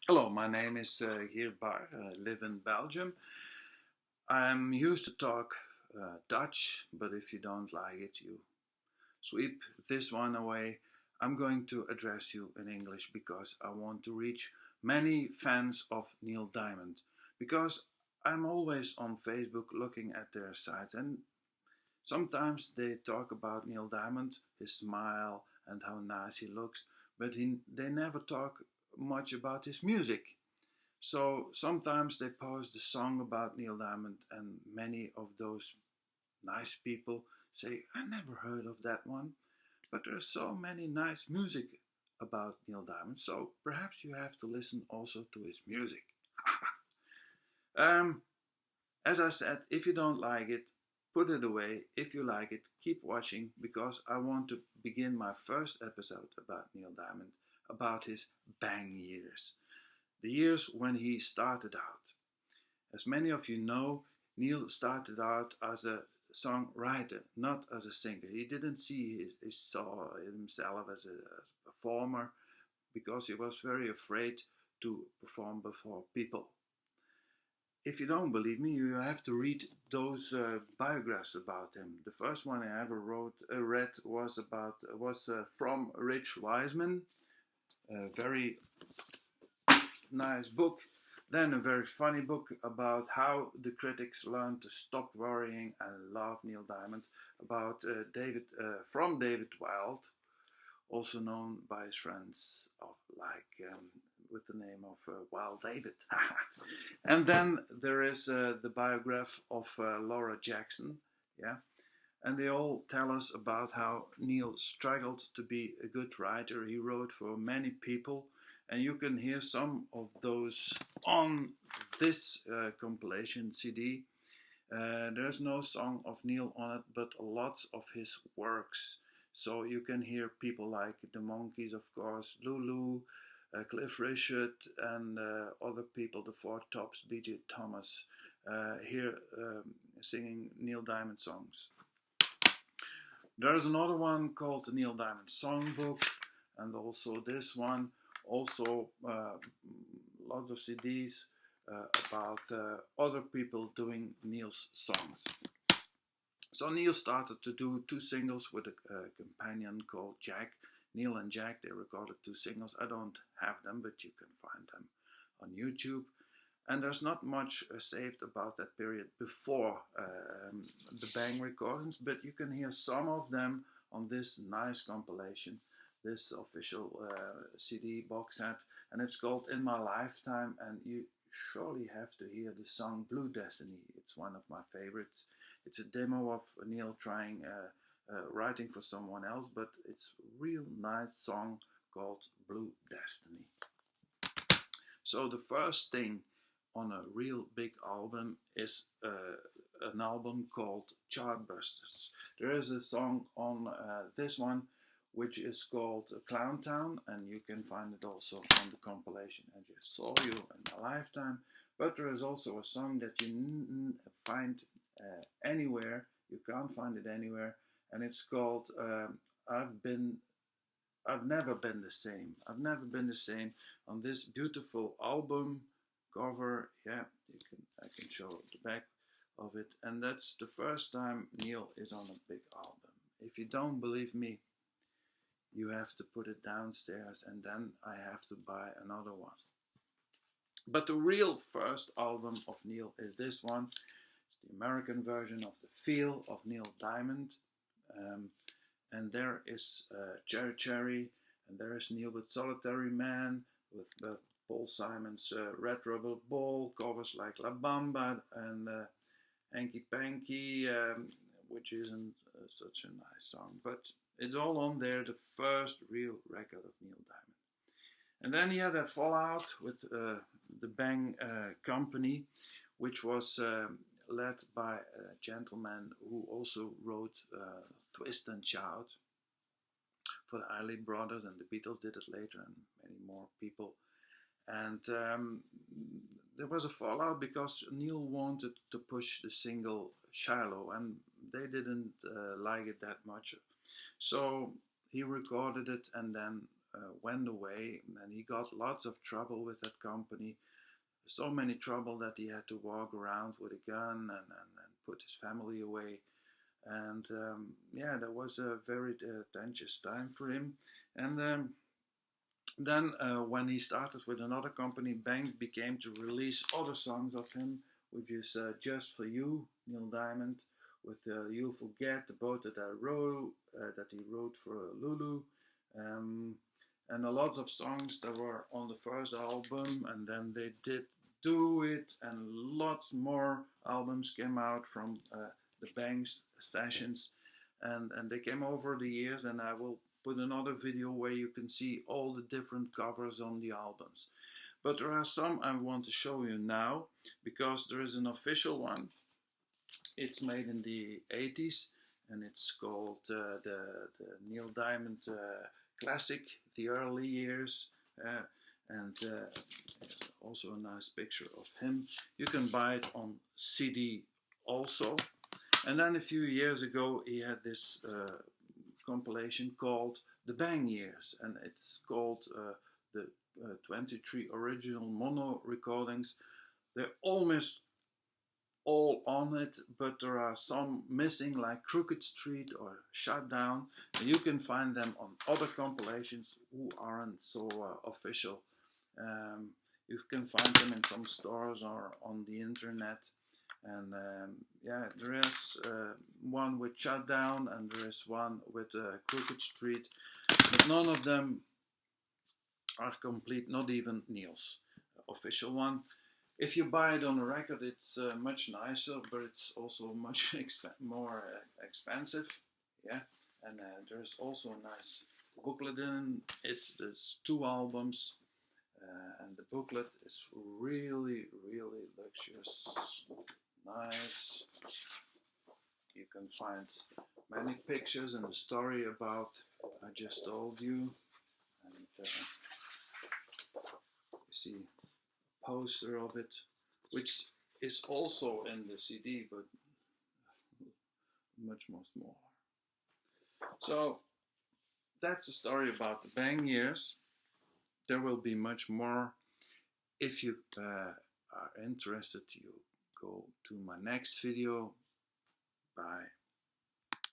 Hello, my name is Geert Bar. I live in Belgium. I'm used to talk Dutch, but if you don't like it, you sweep this one away. I'm going to address you in English because I want to reach many fans of Neil Diamond. Because I'm always on Facebook looking at their sites, and sometimes they talk about Neil Diamond, his smile, and how nice he looks, but they never talk much about his music. So sometimes they post a song about Neil Diamond, and many of those nice people say, I never heard of that one. But there's so many nice music about Neil Diamond, so perhaps you have to listen also to his music. um, as I said, if you don't like it, put it away. If you like it, keep watching because I want to begin my first episode about Neil Diamond, about his bang years, the years when he started out. As many of you know, Neil started out as a songwriter, not as a singer. He didn't see saw himself as a performer because he was very afraid to perform before people. If you don't believe me, you have to read those biographies about him. The first one I ever read was from Rich Wiseman, a very nice book. Then a very funny book about how the critics learned to stop worrying and love Neil Diamond, about David Wild, also known by his friends with the name of Wild David. And then there is the biography of Laura Jackson, yeah, and they all tell us about how Neil struggled to be a good writer. He wrote for many people, and you can hear some of those on this compilation CD. There's no song of Neil on it, but lots of his works. So you can hear people like the Monkees, of course, Lulu, Cliff Richard, and other people, the Four Tops, B.J. Thomas, here singing Neil Diamond songs. There's another one called the Neil Diamond Songbook, and also this one. Also, lots of CDs about other people doing Neil's songs. So Neil started to do two singles with a companion called Jack. Neil and Jack, they recorded two singles. I don't have them, but you can find them on YouTube. And there's not much saved about that period before the Bang recordings, but you can hear some of them on this nice compilation, this official CD box set, and it's called In My Lifetime, and you surely have to hear the song Blue Destiny. It's one of my favorites. It's a demo of Neil trying writing for someone else, but it's a real nice song called Blue Destiny. So the first thing on a real big album is an album called Chartbusters. There is a song on this one which is called Clown Town, and you can find it also on the compilation I just saw you in my lifetime. But there is also a song that you find anywhere, you can't find it anywhere, and it's called I've Never Been the Same. I've Never Been the Same on this beautiful album cover. Yeah, I can show the back of it, and that's the first time Neil is on a big album. If you don't believe me, you have to put it downstairs, and then I have to buy another one. But the real first album of Neil is this one. It's the American version of The Feel of Neil Diamond. And there is Cherry Cherry, and there is Neil with Solitary Man, with Paul Simon's Red Rubber Ball, covers like La Bamba and Hanky Panky, which isn't such a nice song, but it's all on there, the first real record of Neil Diamond. And then he had that fallout with the Bang Company, which was led by a gentleman who also wrote Twist and Shout for the Isley Brothers, and the Beatles did it later, and many more people. And there was a fallout because Neil wanted to push the single Shallow, and they didn't like it that much. So he recorded it and then went away, and he got lots of trouble with that company. So many trouble that he had to walk around with a gun and put his family away. And yeah, that was a very tenuous time for him. And then when he started with another company, Bang became to release other songs of him, which is Just For You, Neil Diamond, with You'll Forget, the boat that I wrote, that he wrote for Lulu, and a lot of songs that were on the first album, and then they did Do It, and lots more albums came out from the Bang's sessions, and they came over the years, and I will put another video where you can see all the different covers on the albums. But there are some I want to show you now, because there is an official one. It's made in the 80s, and it's called the Neil Diamond Classic, the early years, and also a nice picture of him. You can buy it on CD also. And then a few years ago he had this compilation called The Bang Years, and it's called the 23 original mono recordings. They're almost all on it, but there are some missing, like Crooked Street or Shut Down. And you can find them on other compilations who aren't so official. You can find them in some stores or on the internet. And yeah, there is one with Shut Down, and there is one with Crooked Street, but none of them are complete, not even Neil's official one. If you buy it on a record, it's much nicer, but it's also much more expensive. Yeah, and there's also a nice booklet in it. There's 2 albums, and the booklet is really, really luxurious, nice. You can find many pictures and the story about I just told you, and you see poster of it, which is also in the CD, but much more small. So that's the story about the Bang years. There will be much more. If you are interested, you go to my next video. Bye.